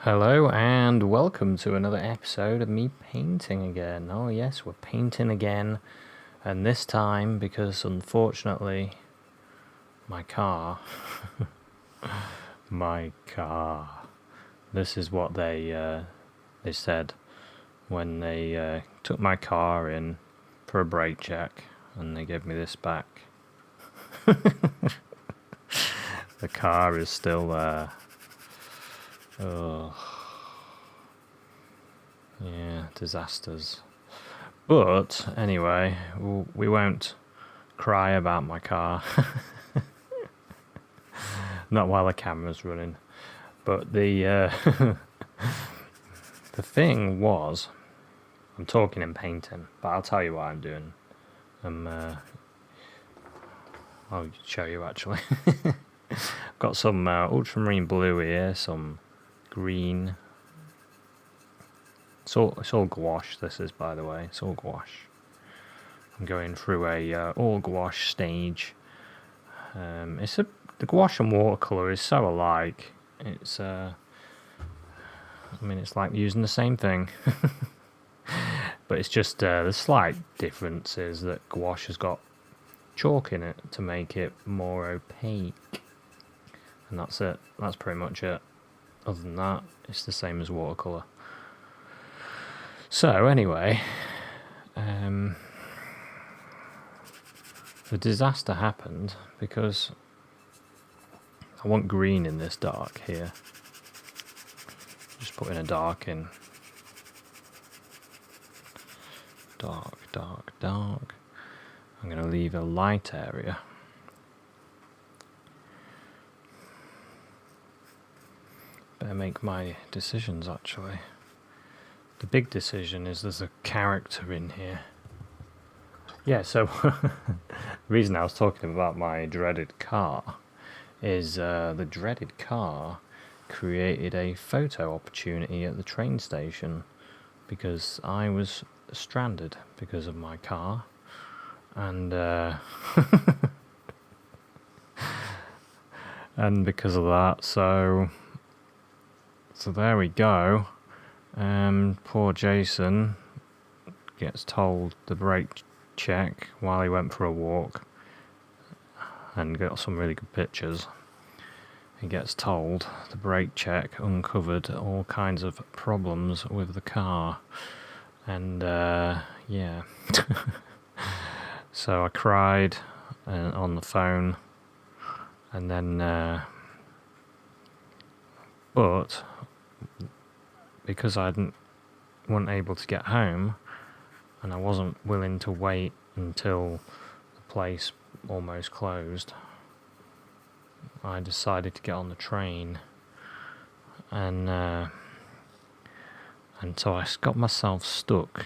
Hello and welcome to another episode of me painting again. Oh yes, we're painting again, and this time because unfortunately my car, this is what they said when they took my car in for a brake check and they gave me this back. The car is still there. Oh, yeah, disasters. But anyway, we won't cry about my car. Not while the camera's running. But the the thing was, I'm talking and painting, but I'll tell you what I'm doing. I'll show you actually. Got some ultramarine blue here, some green. It's all gouache, this is, by the way. It's all gouache. I'm going through a all gouache stage. The gouache and watercolour is so alike. It's it's like using the same thing. But it's just the slight difference is that gouache has got chalk in it to make it more opaque. And that's it. That's pretty much it. Other than that, it's the same as watercolour. So anyway, the disaster happened because I want green in this dark here. Just putting a dark in. Dark, dark, dark. I'm going to leave a light area. Better make my decisions actually. The big decision is there's a character in here. Yeah, so the reason I was talking about my dreaded car is the dreaded car created a photo opportunity at the train station because I was stranded because of my car, and and because of that, so there we go. Poor Jason gets told the brake check while he went for a walk and got some really good pictures. He gets told the brake check uncovered all kinds of problems with the car, and yeah. So I cried on the phone, and then but because I wasn't able to get home, and I wasn't willing to wait until the place almost closed, I decided to get on the train, and so I got myself stuck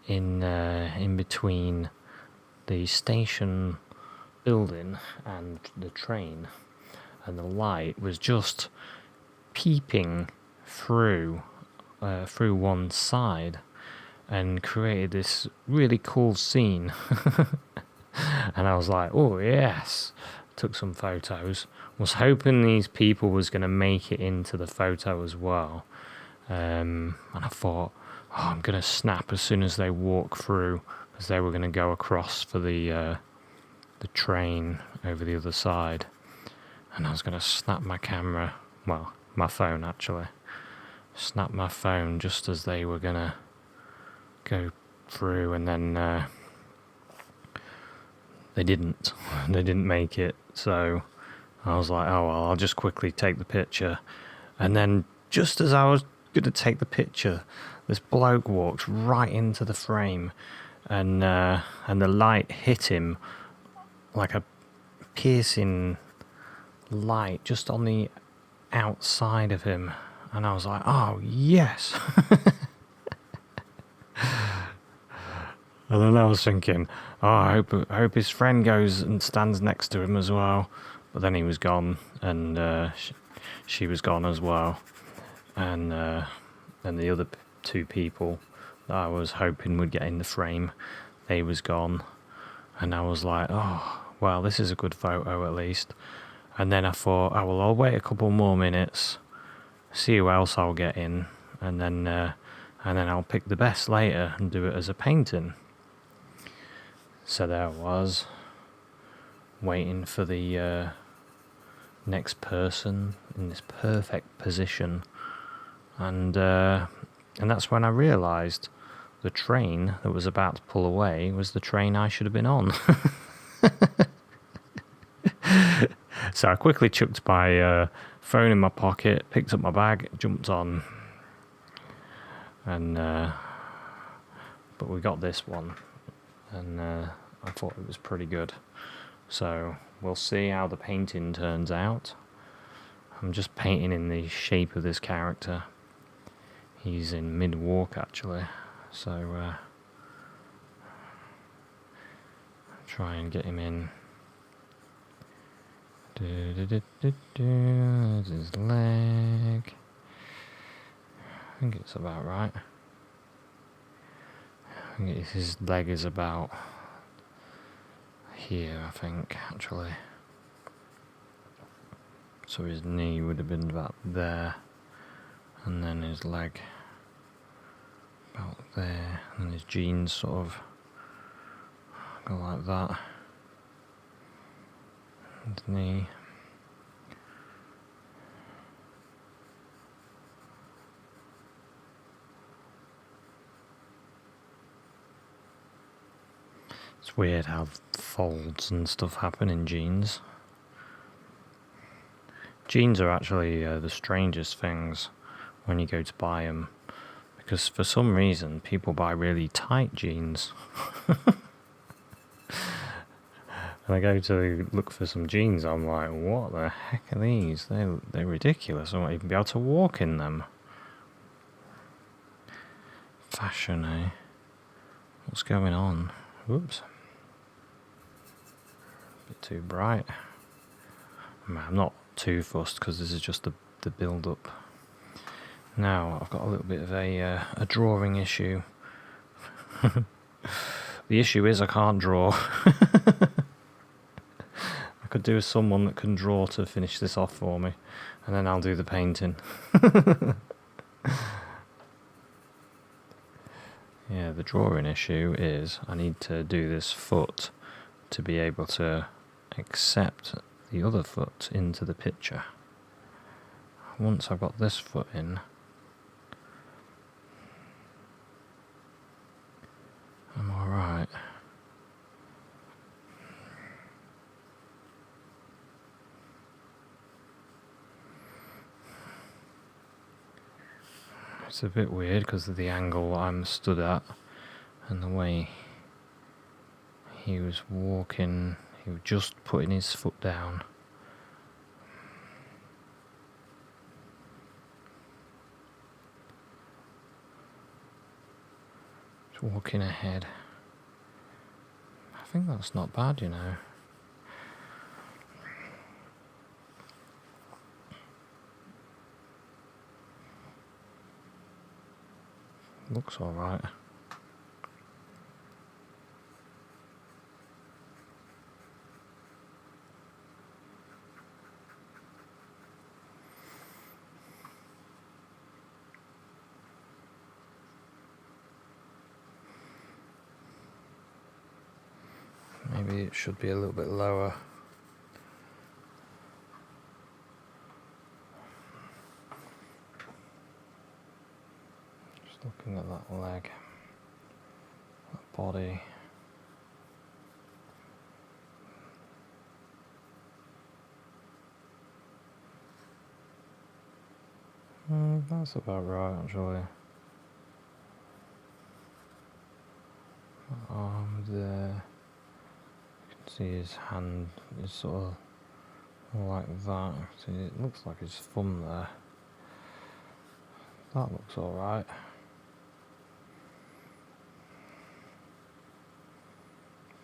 in between the station building and the train, and the light was just peeping through one side and created this really cool scene. And I was like, oh yes, took some photos, was hoping these people was going to make it into the photo as well, and I thought, oh, I'm going to snap as soon as they walk through, because they were going to go across for the train over the other side, and I was going to snap my camera, well, my phone actually, snap my phone just as they were going to go through, and then they didn't make it. So I was like, oh well, I'll just quickly take the picture. And then just as I was going to take the picture, this bloke walked right into the frame, and the light hit him like a piercing light just on the outside of him, and I was like, oh yes. And then I was thinking, oh, I hope his friend goes and stands next to him as well. But then he was gone, and she was gone as well, and the other two people that I was hoping would get in the frame, they was gone, and I was like, oh well, this is a good photo at least. And then I thought, oh well, I'll wait a couple more minutes, see who else I'll get in, and then I'll pick the best later and do it as a painting. So there I was, waiting for the next person in this perfect position, and that's when I realised the train that was about to pull away was the train I should have been on. So I quickly chucked my phone in my pocket, picked up my bag, jumped on, and but we got this one, and I thought it was pretty good. So we'll see how the painting turns out. I'm just painting in the shape of this character. He's in mid-walk actually, so try and get him in. There's his leg. I think it's about right. I think his leg is about here, I think, actually. So his knee would have been about there, and then his leg about there, and his jeans sort of go like that. And his knee. It's weird how folds and stuff happen in jeans. Jeans are actually the strangest things when you go to buy them, because for some reason people buy really tight jeans. And I go to look for some jeans, I'm like, what the heck are these? They're ridiculous. I won't even be able to walk in them. Fashion, eh? What's going on? Whoops. A bit too bright. I'm not too fussed because this is just the build-up. Now I've got a little bit of a drawing issue. The issue is I can't draw. I could do with someone that can draw to finish this off for me, and then I'll do the painting. Yeah, the drawing issue is I need to do this foot to be able to accept the other foot into the picture. Once I've got this foot in, I'm alright. It's a bit weird because of the angle I'm stood at and the way he was walking. He was just putting his foot down. Just walking ahead. I think that's not bad, you know. Looks alright. Maybe it should be a little bit lower. Just looking at that leg, that body. That's about right, actually. Arm there. You can see his hand is sort of like that. See, it looks like his thumb there. That looks alright.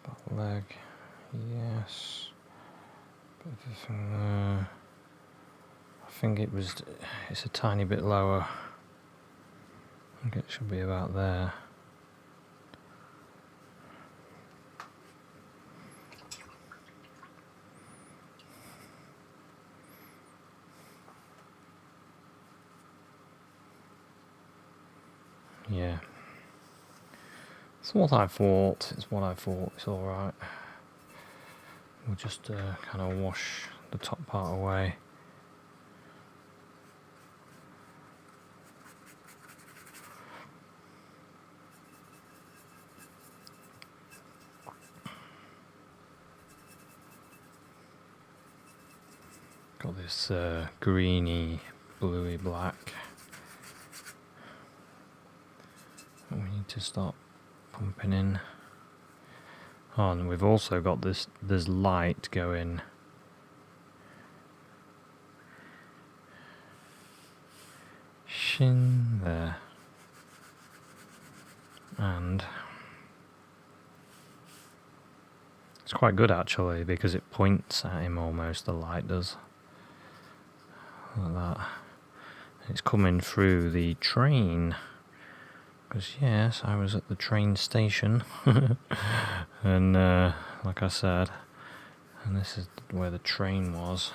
That leg, yes. Bit of a thing there. I think it's a tiny bit lower. I think it should be about there. Yeah. It's what I thought. It's what I thought. It's alright. We'll just kind of wash the top part away. Got this greeny, bluey black. We need to start pumping in. Oh, and we've also got there's light going shin there. And it's quite good actually because it points at him almost, the light does. Like that. It's coming through the train. Because yes, I was at the train station. And like I said, and this is where the train was.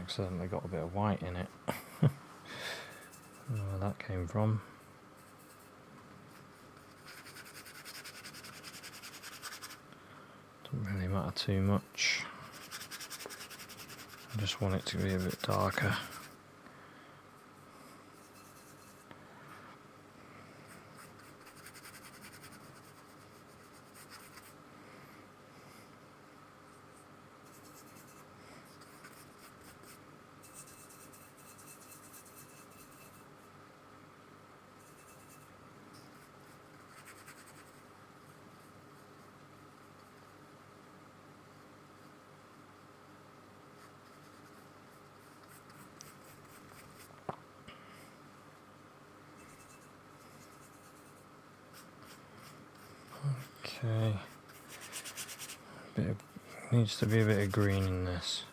Accidentally got a bit of white in it. I don't know where that came from. Doesn't really matter too much. I just want it to be a bit darker. Okay. Needs to be a bit of green in this,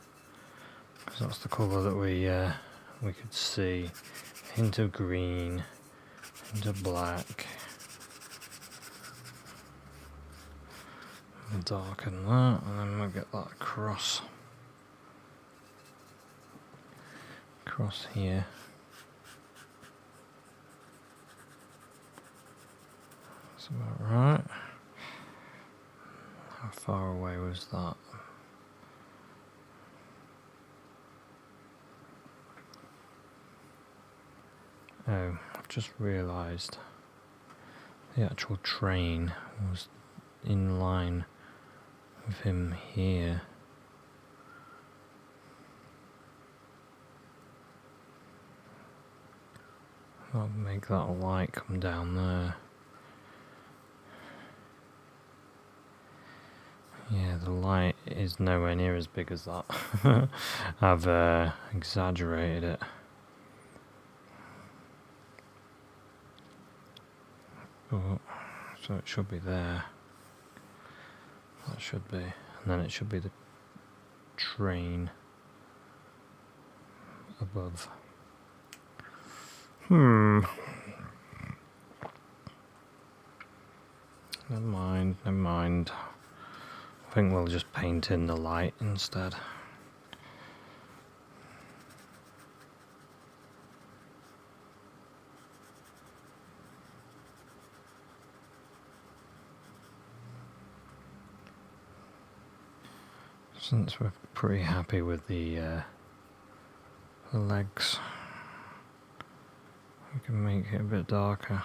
because that's the colour that we could see. Hint of green, hint of black. We'll darken that, and then we'll get that across here. That's about right. How far away was that? Oh, I've just realised the actual train was in line with him here. I'll make that light come down there. Yeah, the light is nowhere near as big as that. I've exaggerated it. Oh, so it should be there. That should be. And then it should be the train above. Never mind. I think we'll just paint in the light instead. Since we're pretty happy with the legs, we can make it a bit darker.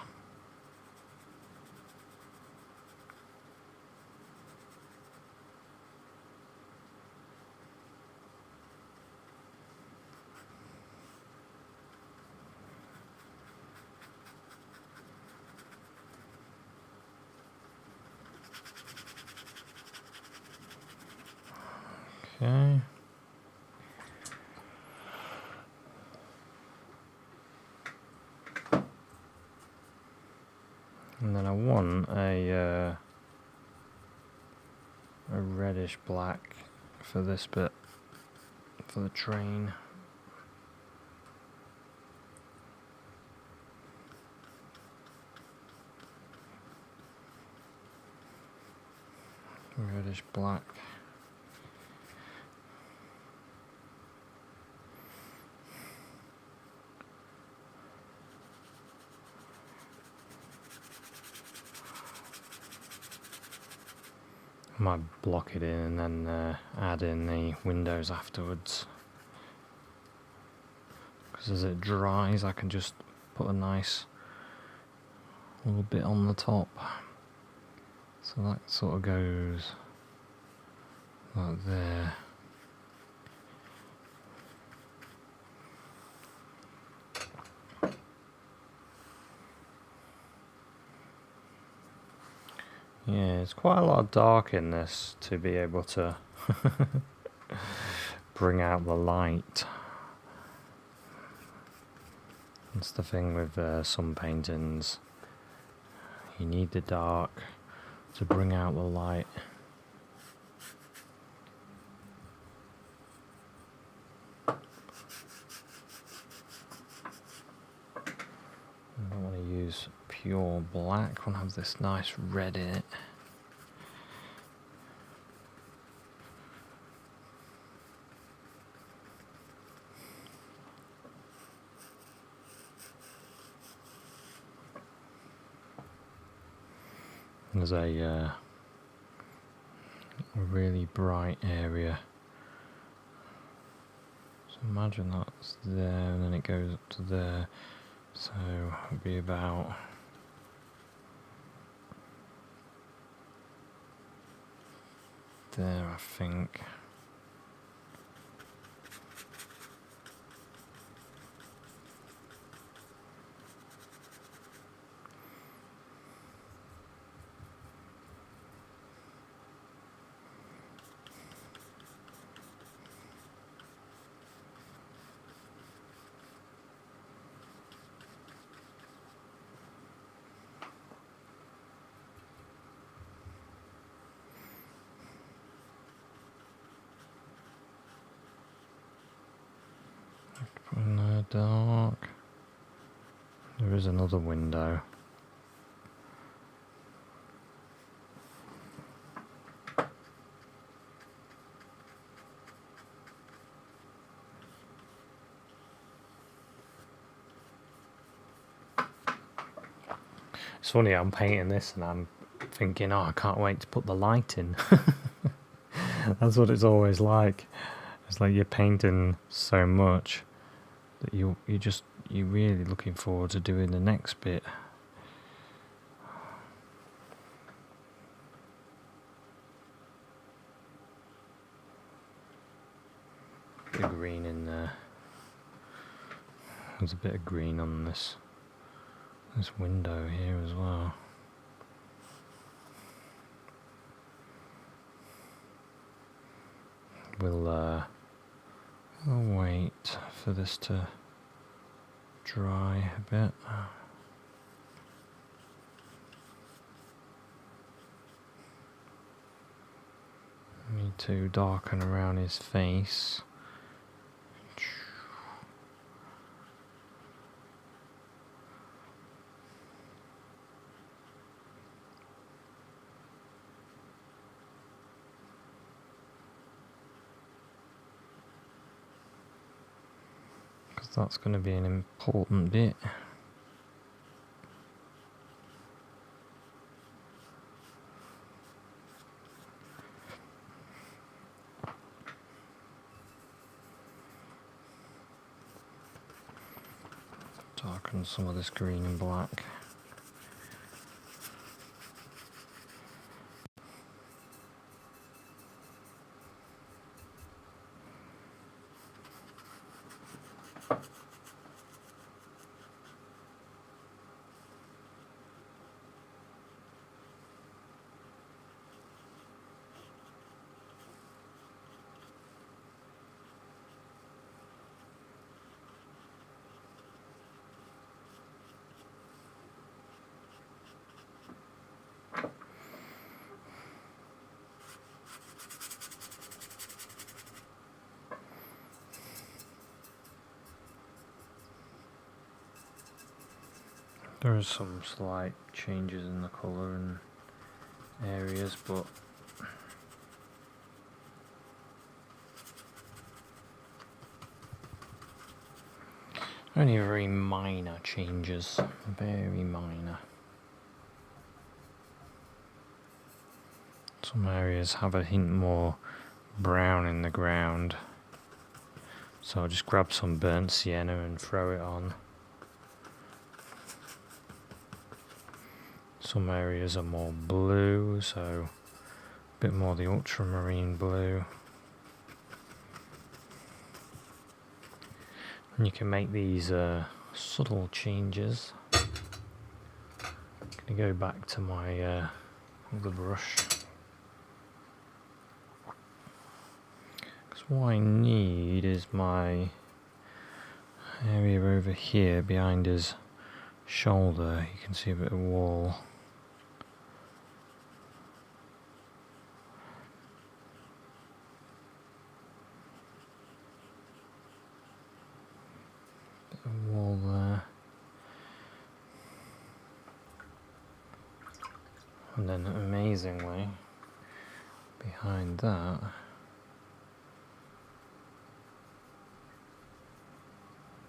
Okay. And then I want a reddish black for this bit, for the train. reddish black. Might block it in and then add in the windows afterwards. Because as it dries, I can just put a nice little bit on the top. So that sort of goes like there. Yeah, it's quite a lot of dark in this to be able to bring out the light. That's the thing with some paintings. You need the dark to bring out the light. I don't want to use pure black. I want to have this nice red in it. There's a really bright area. So imagine that's there and then it goes up to there. So it'll be about there, I think. In the dark. There is another window. It's funny, I'm painting this and I'm thinking, oh, I can't wait to put the light in. That's what it's always like. It's like you're painting so much that you're really looking forward to doing the next bit. Bit of green in there. There's a bit of green on this window here as well. We'll wait for this to dry a bit. Need to darken around his face. That's going to be an important bit. Darken some of this green and black. There are some slight changes in the colour and areas, but Only very minor changes, very minor. Some areas have a hint more brown in the ground, so I'll just grab some burnt sienna and throw it on. Some areas are more blue, so a bit more the ultramarine blue. And you can make these subtle changes. I'm going to go back to my other brush. Because what I need is my area over here behind his shoulder. You can see a bit of wall. Wall there, and then amazingly behind that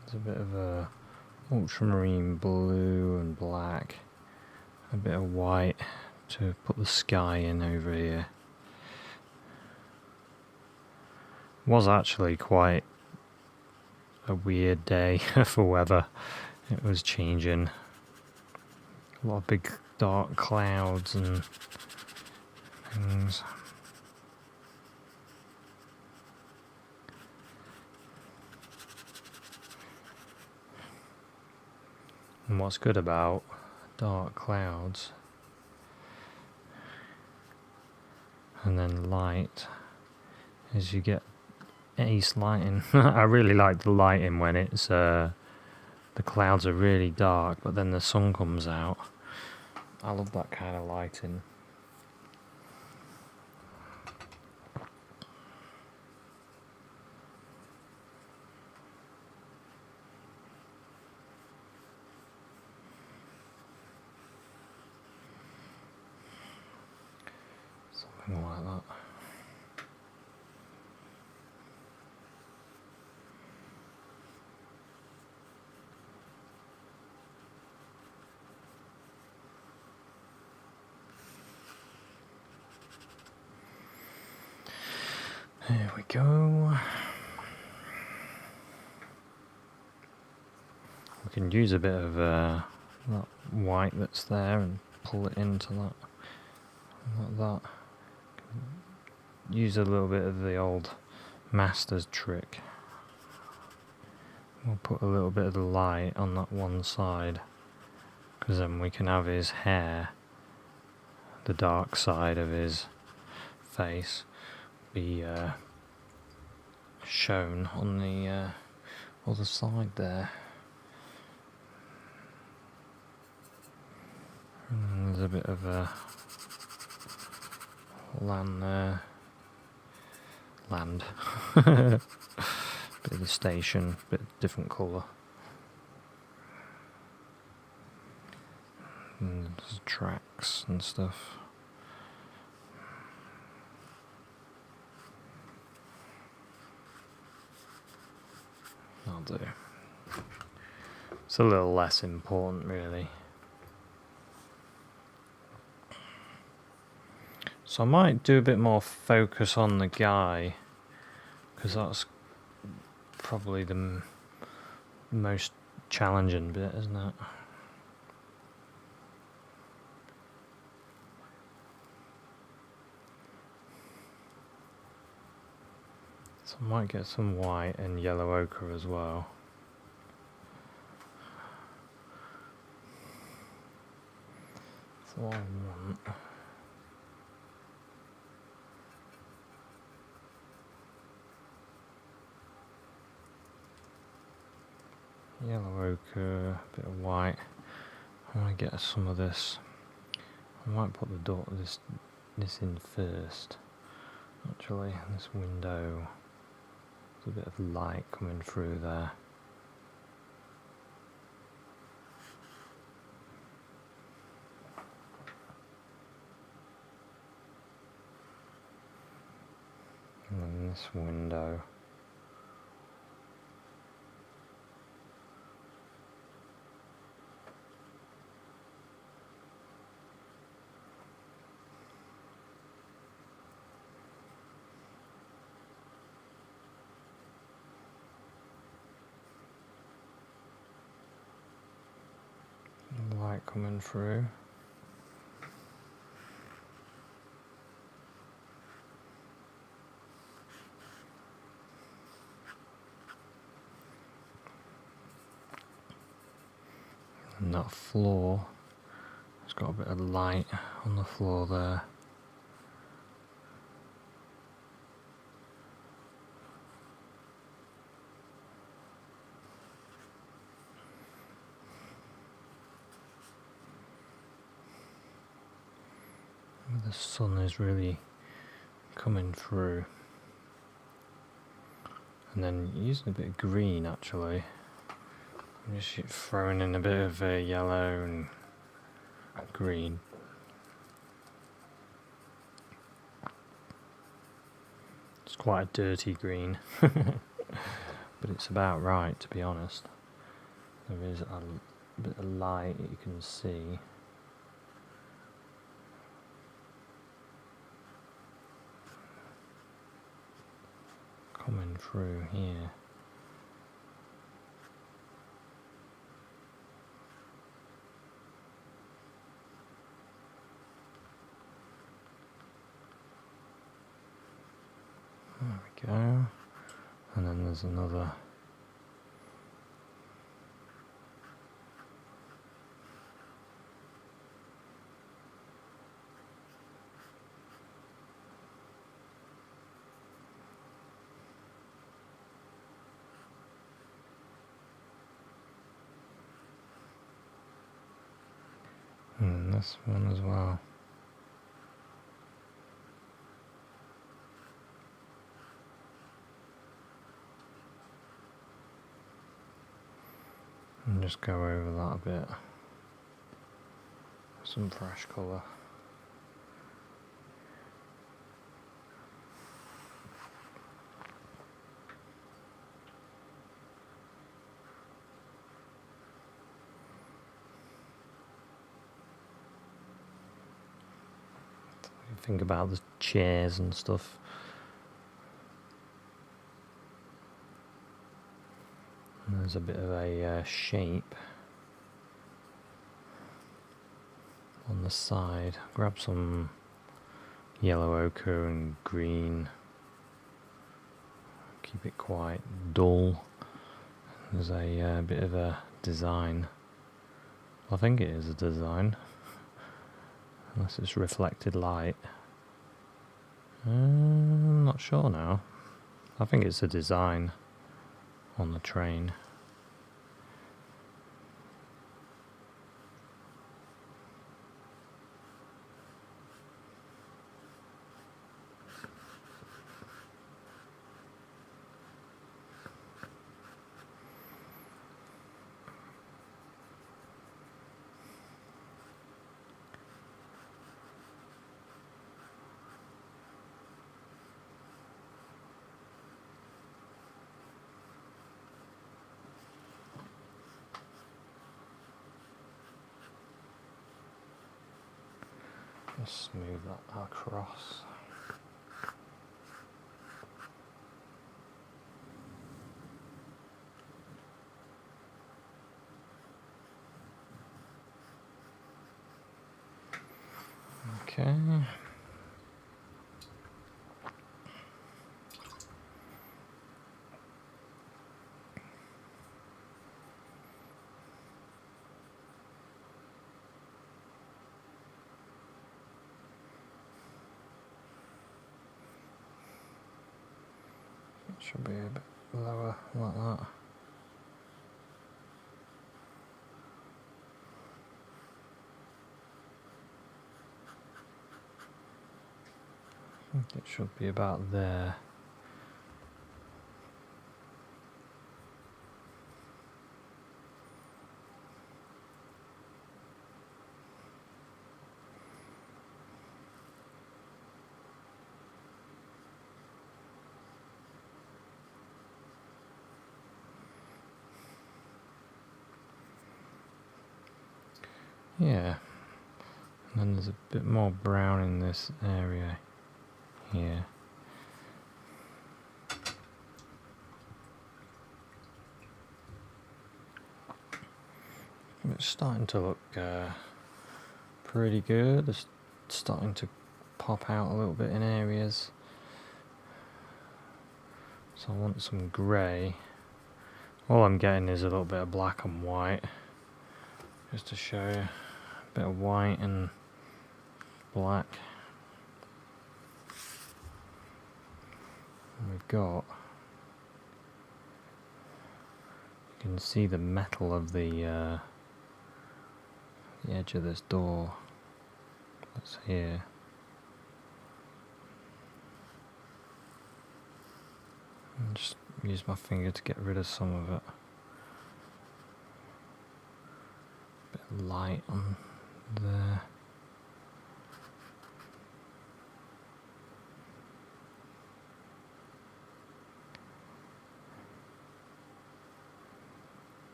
there's a bit of a ultramarine blue and black, a bit of white to put the sky in over here. It was actually quite a weird day for weather. It was changing. A lot of big dark clouds and things. And what's good about dark clouds and then light is you get ace lighting. I really like the lighting when it's the clouds are really dark but then the sun comes out. I love that kind of lighting. Something like that. There we go. We can use a bit of that white that's there and pull it into that, like that. Use a little bit of the old master's trick. We'll put a little bit of the light on that one side, because then we can have his hair, the dark side of his face, be shown on the other side there. And there's a bit of a land there. Land. Bit of the station, bit different colour. And there's tracks and stuff. I'll do. It's a little less important, really. So I might do a bit more focus on the guy, because that's probably the most challenging bit, isn't it? So I might get some white and yellow ochre as well. That's all I want. Yellow ochre, a bit of white. I want to get some of this. I might put the door this in first. Actually, this window. There's a bit of light coming through there. And then this window. light coming through. And that floor, it's got a bit of light on the floor there. The sun is really coming through. And then using a bit of green actually. I'm just throwing in a bit of yellow and green. It's quite a dirty green, but it's about right, to be honest. There is a bit of light that you can see. Coming through here. There we go. And then there's another. And this one as well. And just go over that a bit. Some fresh colour. Think about the chairs and stuff. And there's a bit of a shape on the side. Grab some yellow ochre and green. Keep it quite dull. There's a bit of a design. I think it is a design, unless it's reflected light. I'm not sure now. I think it's a design on the train. Just smooth that across. Okay. It should be a bit lower like that. I think it should be about there. Yeah, and then there's a bit more brown in this area here. It's starting to look pretty good. It's starting to pop out a little bit in areas. So I want some grey. All I'm getting is a little bit of black and white, just to show you. A bit of white and black. And we've got, you can see the metal of the edge of this door. That's here. And just use my finger to get rid of some of it. Bit of light on there.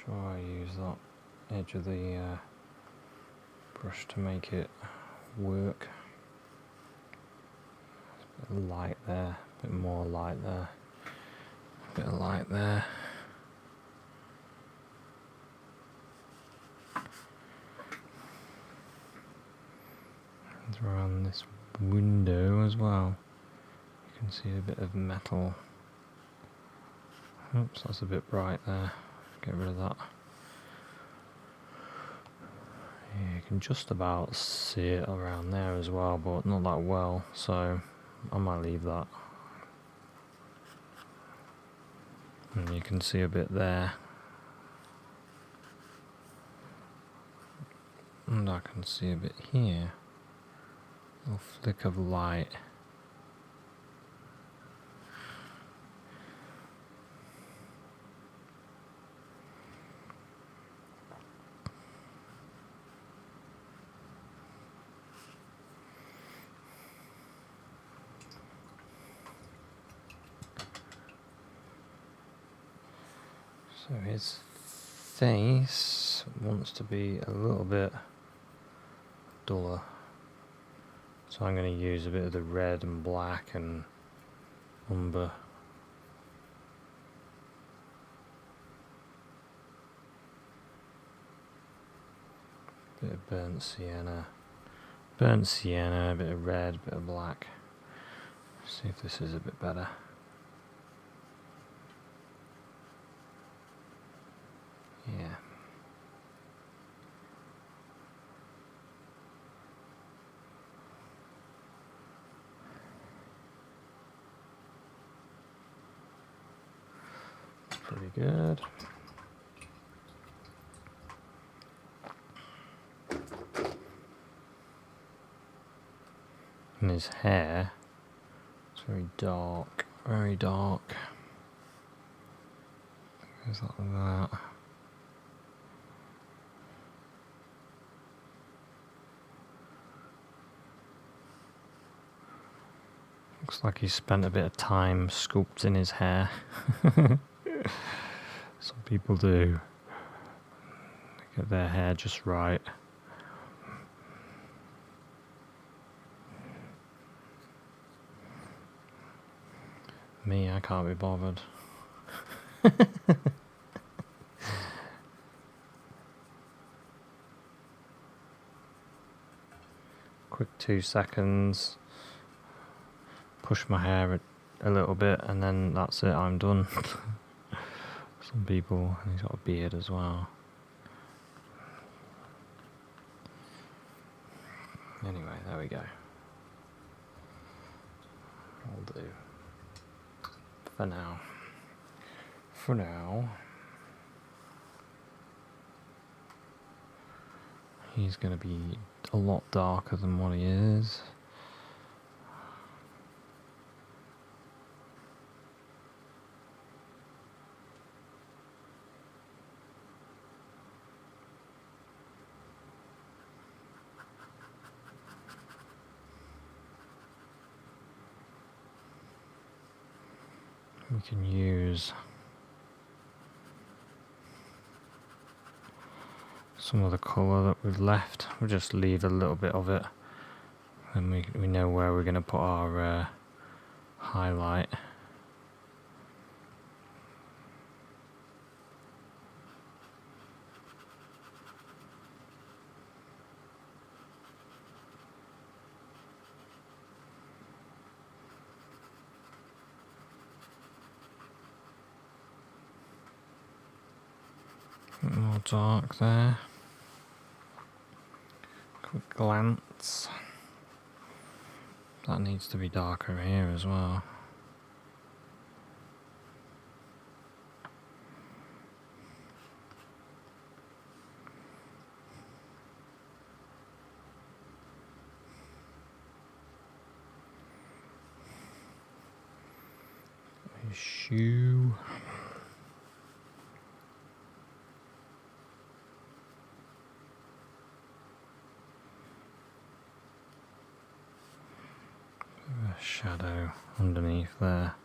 Sure, I use that edge of the brush to make it work. A bit of light there, a bit more light there, a bit of light there. And around this window as well, you can see a bit of metal. Oops, that's a bit bright there. Get rid of that. Yeah, you can just about see it around there as well, but not that well, so I might leave that. And you can see a bit there. And I can see a bit here. A little flick of light. So his face wants to be a little bit duller. So I'm going to use a bit of the red and black and umber. Bit of burnt sienna, a bit of red, a bit of black. See if this is a bit better. Yeah. It's pretty good. And his hair, it's very dark, very dark. Goes like that. Looks like he spent a bit of time sculpting his hair. Some people do. They get their hair just right. Me, I can't be bothered. Quick 2 seconds. Push my hair a little bit and then that's it, I'm done. Some people, and he's got a beard as well. Anyway, there we go. I'll do. For now. For now. He's going to be a lot darker than what he is. We can use some of the colour that we've left. We'll just leave a little bit of it, and we know where we're going to put our highlight. A bit more dark there. Quick glance. That needs to be darker here as well. His shoe. A shadow underneath there.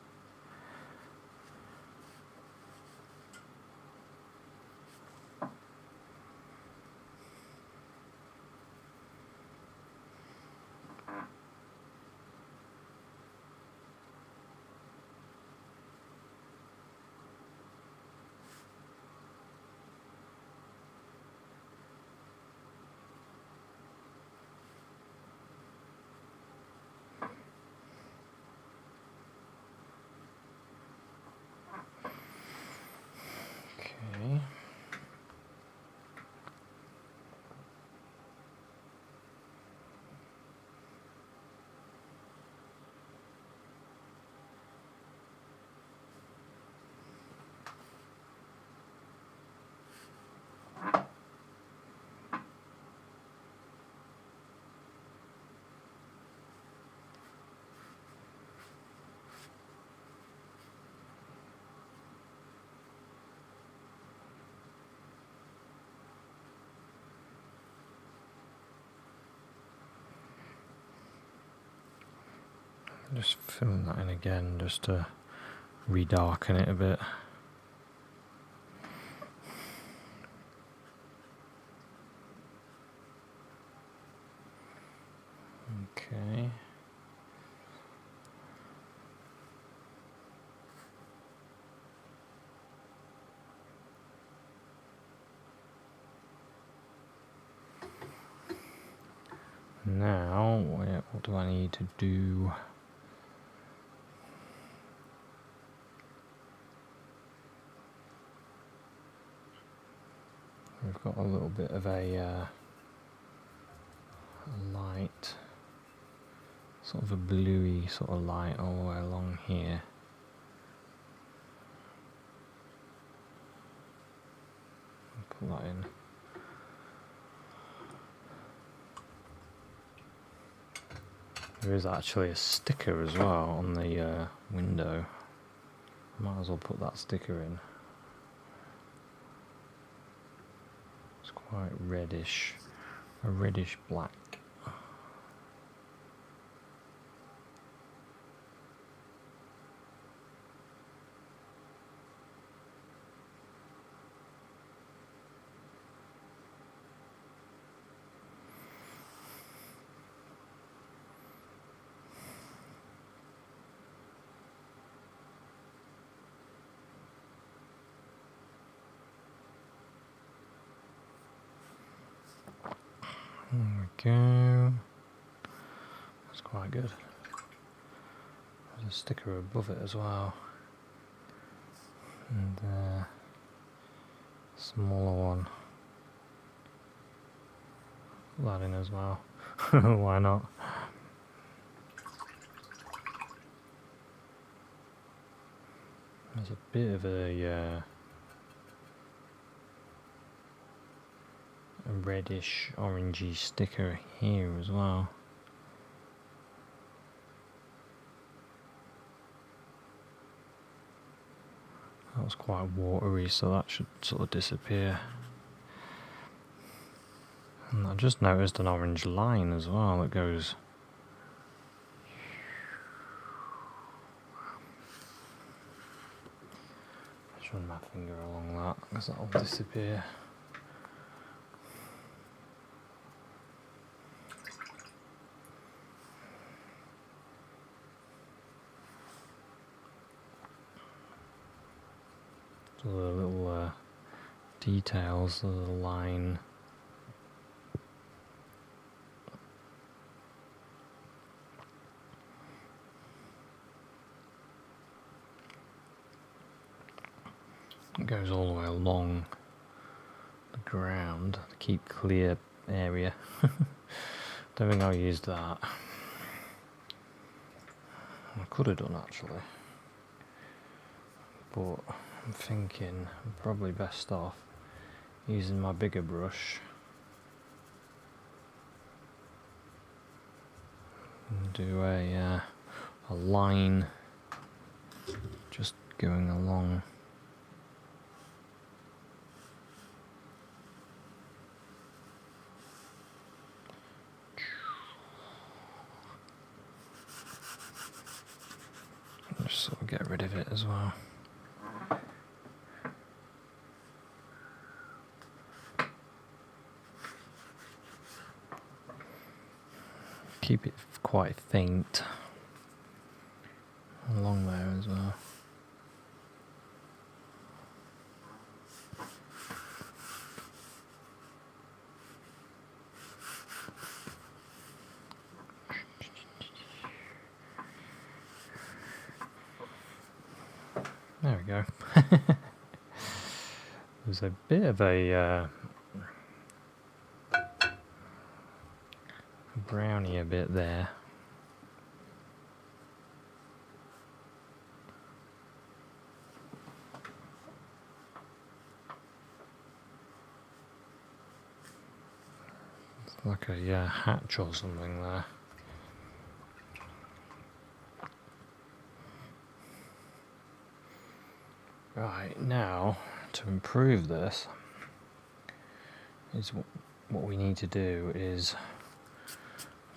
Okay. Just filling that in again just to redarken it a bit. Okay. Now, what do I need to do? We've got a little bit of a light, sort of a bluey sort of light all the way along here. Put that in. There is actually a sticker as well on the window. Might as well put that sticker in. It's quite reddish, a reddish black. There we go. That's quite good. There's a sticker above it as well. And a smaller one. Put that in as well. Why not? There's a bit of a reddish orangey sticker here as well. That was quite watery, so that should sort of disappear. And I just noticed an orange line as well that goes just run my finger along that because that'll disappear. So the little details of the line. It goes all the way along the ground to keep clear area. Don't think I'll use that. I could have done actually, but I'm thinking I'm probably best off using my bigger brush and do a line just going along. Just sort of get rid of it as well. Keep it quite faint along there as well. There we go. There's a bit of a brownie a bit there. It's like a hatch or something there. Right, now to improve this is what we need to do is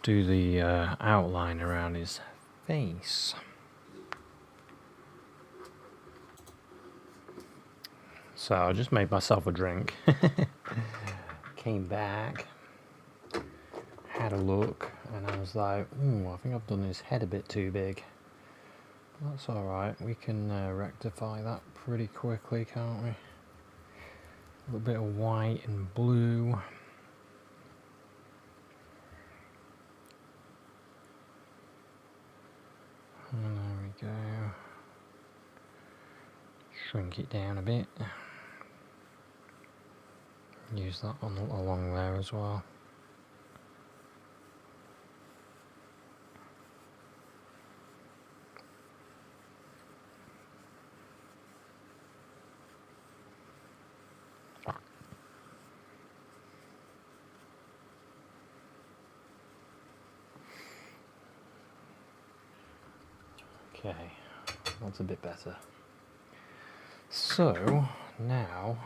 do the outline around his face. So I just made myself a drink. Came back, had a look, and I was like, I think I've done his head a bit too big. That's alright, we can rectify that pretty quickly, can't we? A little bit of white and blue. And there we go. Shrink it down a bit. Use that on along there as well. Okay, that's a bit better. So, now,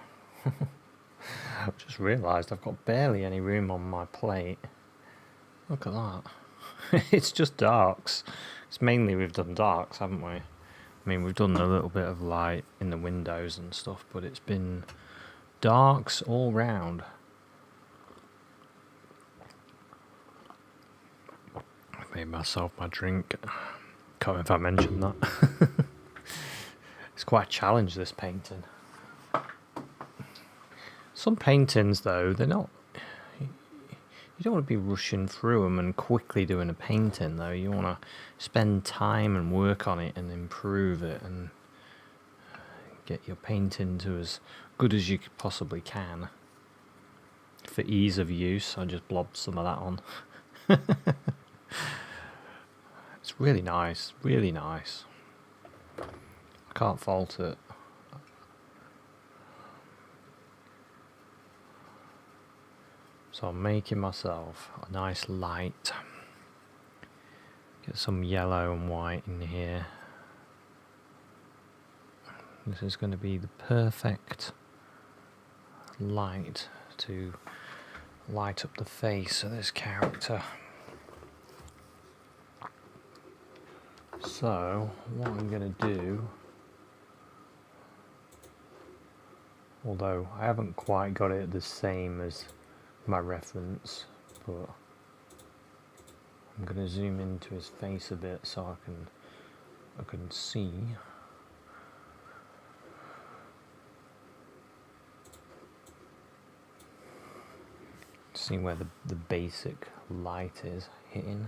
I've just realised I've got barely any room on my plate. Look at that. It's just darks. It's mainly we've done darks, haven't we? I mean, we've done a little bit of light in the windows and stuff, but it's been darks all round. I made myself my drink. Can't remember if I mentioned that. It's quite a challenge, this painting. Some paintings, though, they're not... You don't want to be rushing through them and quickly doing a painting, though. You want to spend time and work on it and improve it and get your painting to as good as you possibly can. For ease of use, I just blobbed some of that on. It's really nice, really nice. I can't fault it. So I'm making myself a nice light. Get some yellow and white in here. This is going to be the perfect light to light up the face of this character. So, what I'm going to do, although I haven't quite got it the same as my reference, but I'm going to zoom into his face a bit so I can see. see where the basic light is hitting.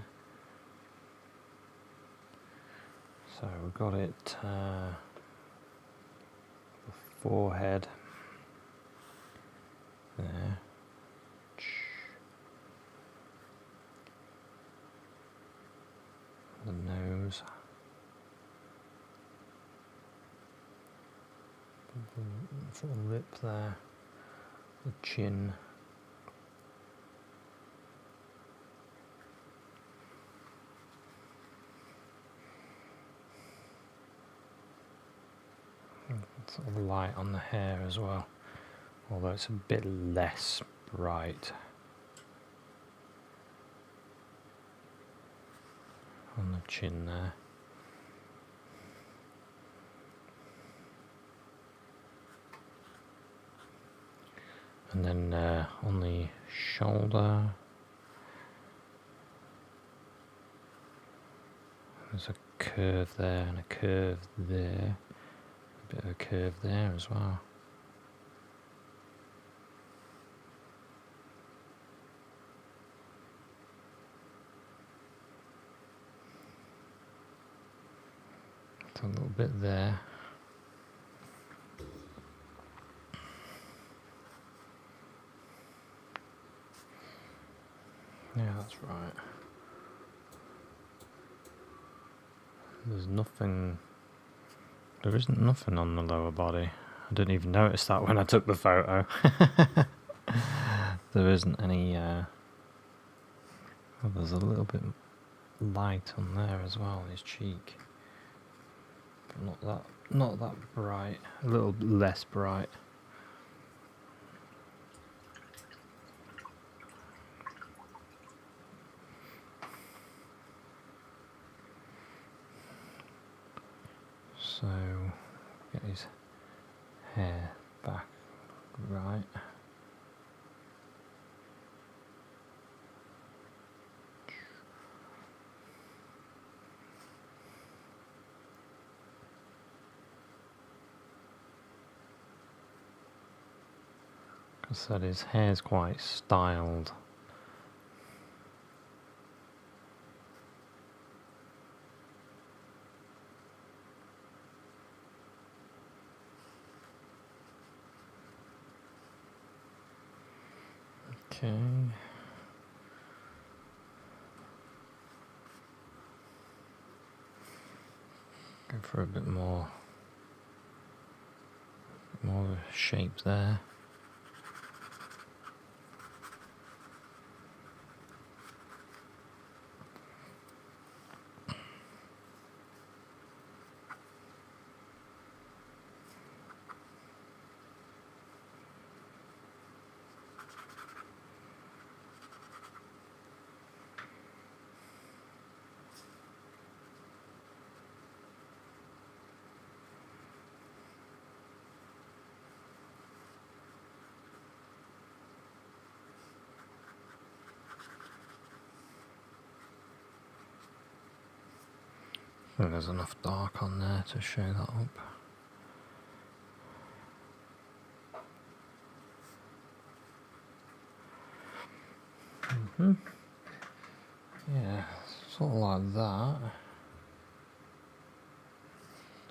So we've got it, the forehead there, the nose, the sort of lip there, the chin, sort of light on the hair as well, although it's a bit less bright on the chin there. And then on the shoulder, there's a curve there and a curve there, a bit of a curve there as well. A little bit there. Yeah, that's right. There isn't nothing on the lower body. I didn't even notice that when I took the photo. There isn't any, well, there's a little bit light on there as well, his cheek. But not that bright, a little less bright. So, get his hair back right. Like I said, his hair's quite styled. Okay. Go for a bit more shape there. I think there's enough dark on there to show that up. Yeah, sort of like that.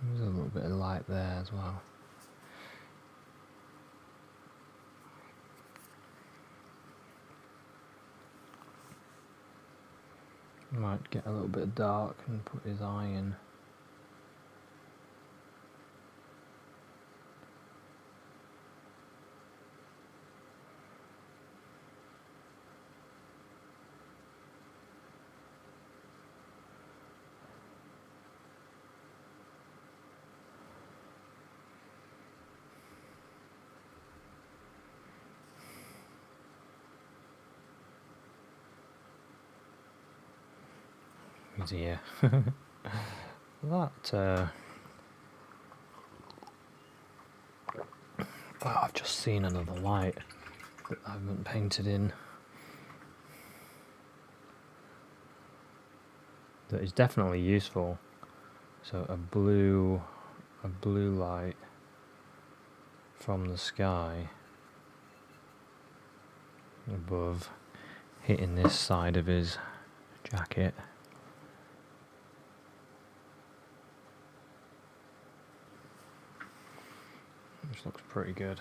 There's a little bit of light there as well. Might get a little bit dark and put his eye in. His ear. Wow, I've just seen another light that I haven't painted in. That is definitely useful. So a blue light from the sky above, hitting this side of his jacket. Which looks pretty good.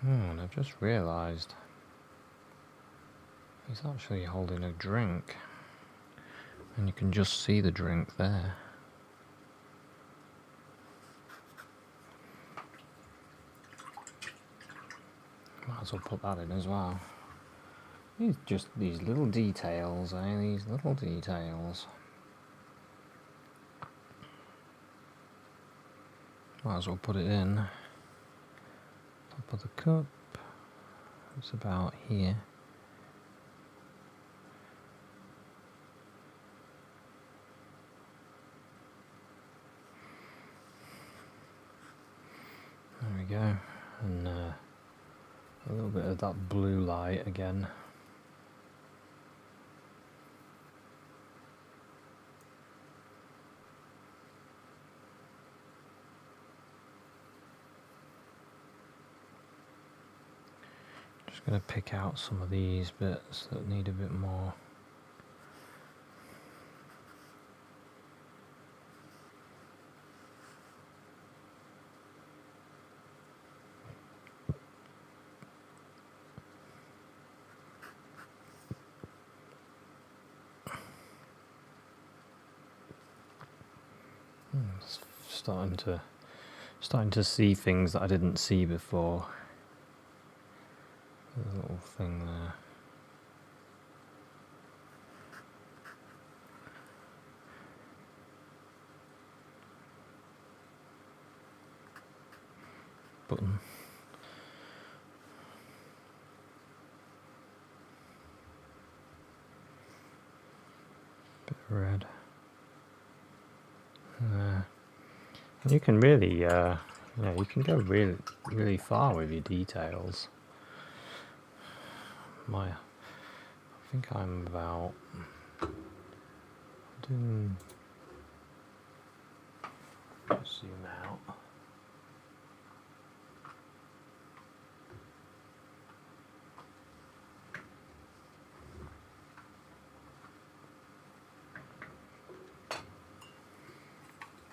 And I've just realised he's actually holding a drink, and you can just see the drink there. Might as well put that in as well. These little details, eh? These little details. Might as well put it in. Top of the cup. It's about here. There we go. And a little bit of that blue light again. Just going to pick out some of these bits that need a bit more. Starting to see things that I didn't see before. There's a little thing there. Button. Bit of red. You can really, you can go really far with your details. I think I'm about doing. Zoom out.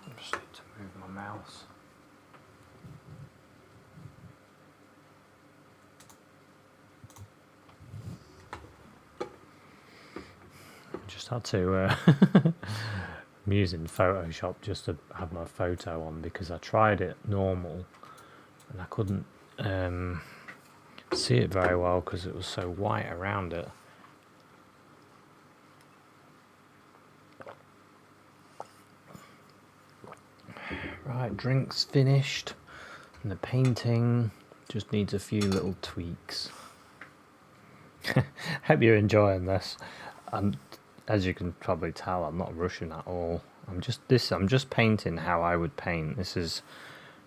I just need to move my mouse. Just had to I'm using Photoshop just to have my photo on because I tried it normal and I couldn't see it very well because it was so white around it. Right, drink's finished and the painting just needs a few little tweaks. Hope you're enjoying this. As you can probably tell, I'm not rushing at all. I'm just painting how I would paint. This is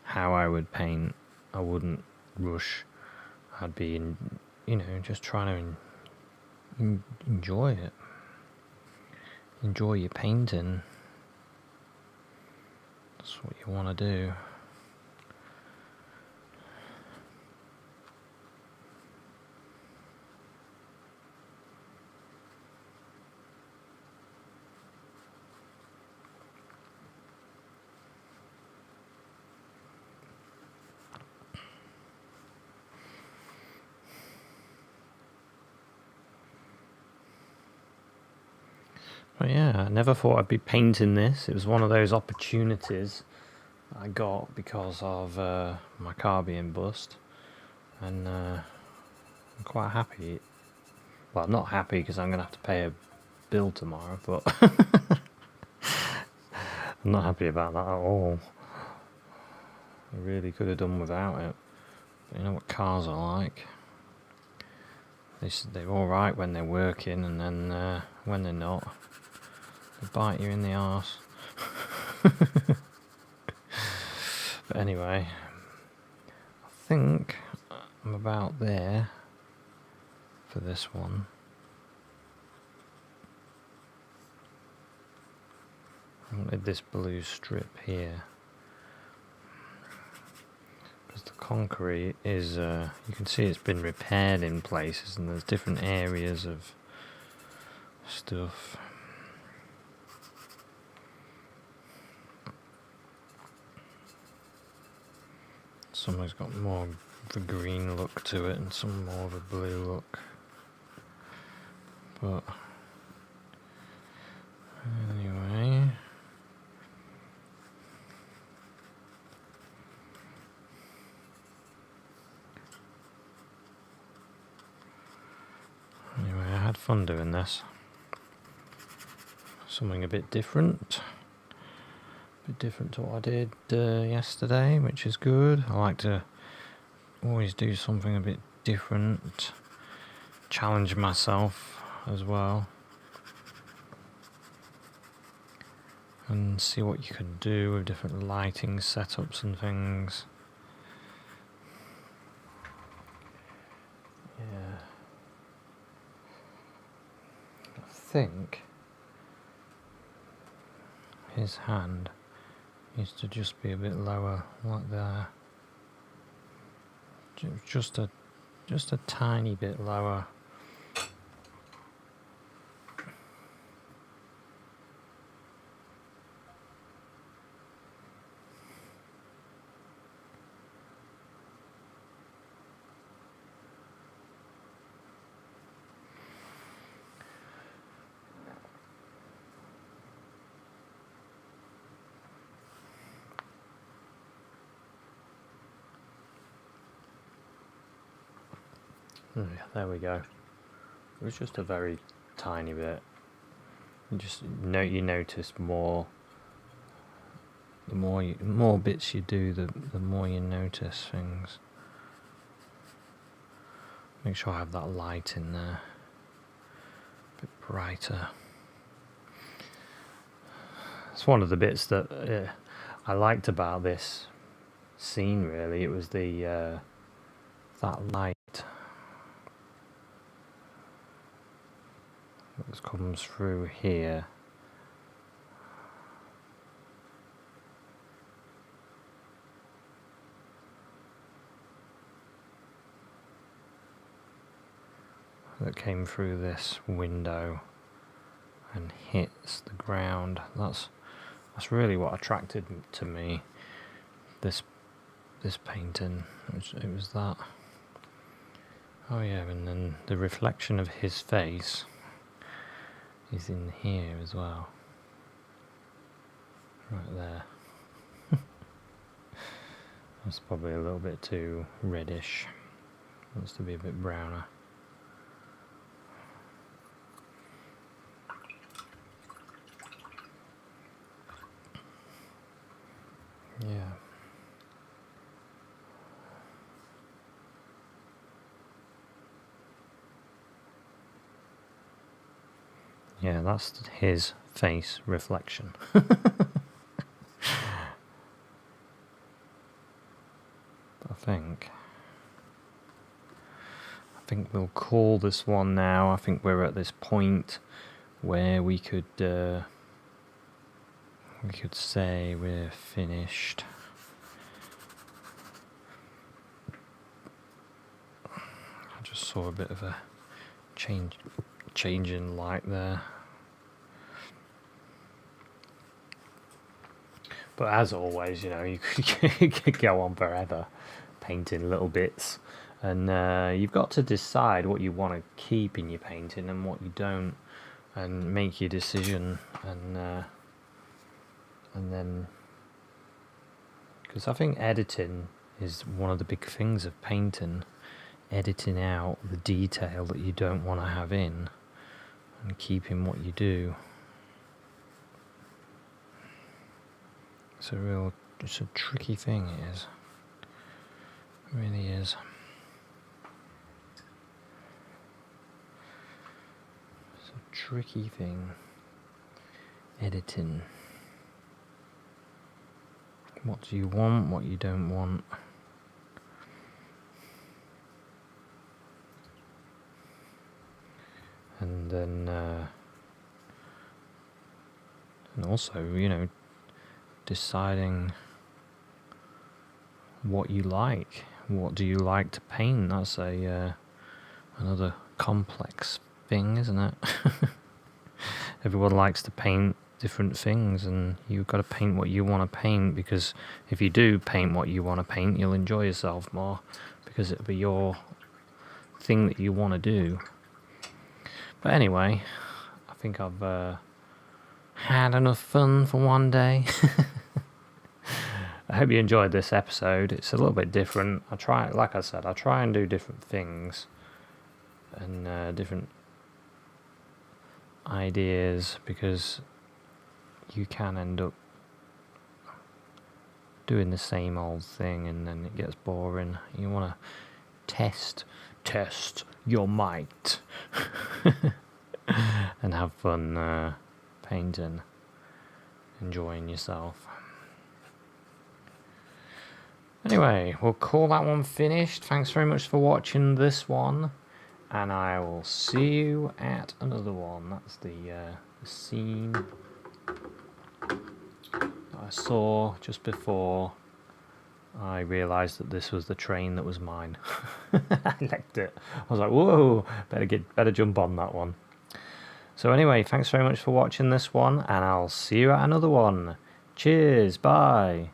how I would paint. I wouldn't rush. I'd be just trying to enjoy it. Enjoy your painting. That's what you want to do. But yeah, I never thought I'd be painting this. It was one of those opportunities I got because of my car being bust, and I'm quite happy. Well, I'm not happy because I'm going to have to pay a bill tomorrow, but I'm not happy about that at all. I really could have done without it. But you know what cars are like. They're alright when they're working, and then when they're not, they bite you in the arse. But anyway, I think I'm about there for this one. I wanted this blue strip here, because the concrete is, you can see it's been repaired in places, and there's different areas of stuff. Some has got more of a green look to it and some more of a blue look. But anyway, I had fun doing this. Something a bit different. Different to what I did yesterday, which is good. I like to always do something a bit different, challenge myself as well, and see what you can do with different lighting setups and things. Yeah, I think his hand needs to just be a bit lower, like there. Just a tiny bit lower. There we go. It was just a very tiny bit. You notice more. The more bits you do, the more you notice things. Make sure I have that light in there, a bit brighter. It's one of the bits that I liked about this scene. Really, it was the that light. That comes through here. That came through this window and hits the ground. That's really what attracted to me. This painting. It was that. Oh yeah, and then the reflection of his face is in here as well. Right there. That's probably a little bit too reddish. Wants to be a bit browner. Yeah. Yeah, that's his face reflection. I think we'll call this one now. I think we're at this point where we could say we're finished. I just saw a bit of a change in light there. But as always, you could go on forever painting little bits, and you've got to decide what you want to keep in your painting and what you don't, and make your decision, and then, because I think editing is one of the big things of painting, editing out the detail that you don't want to have in and keeping what you do. It's a tricky thing, it is. It really is. It's a tricky thing, editing. What do you want, what you don't want. And then and also, you know, deciding what you like. What do you like to paint? That's another complex thing, isn't it? Everyone likes to paint different things, and you've got to paint what you want to paint, because if you do paint what you want to paint, you'll enjoy yourself more, because it'll be your thing that you want to do. But anyway, I think I've had enough fun for one day. I hope you enjoyed this episode. It's a little bit different. Like I said, I try and do different things and different ideas, because you can end up doing the same old thing and then it gets boring. You want to test your might and have fun painting, enjoying yourself. Anyway, we'll call that one finished. Thanks very much for watching this one, and I will see you at another one. That's the scene that I saw just before I realised that this was the train that was mine. I liked it. I was like, whoa, better jump on that one. So anyway, thanks very much for watching this one, and I'll see you at another one. Cheers, bye.